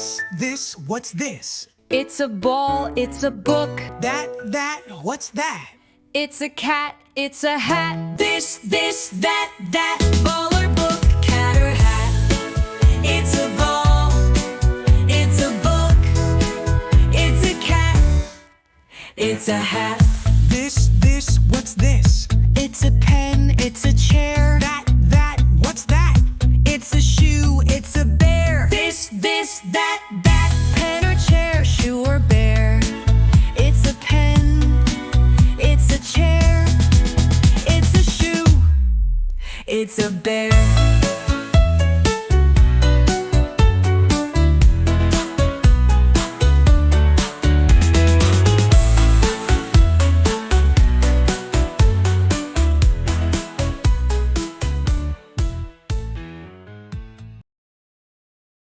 What's this? It's a ball, it's a book. What's that? It's a cat, it's a hat. This, that, ball or book, cat or hat. It's a ball, it's a book, it's a cat, it's a hat. What's this? It's a pen, it's a chair. What's that? It's a shoe, it's a bear. This, that, Pen or chair, shoe or bear. It's a pen, it's a chair, it's a shoe, it's a bear.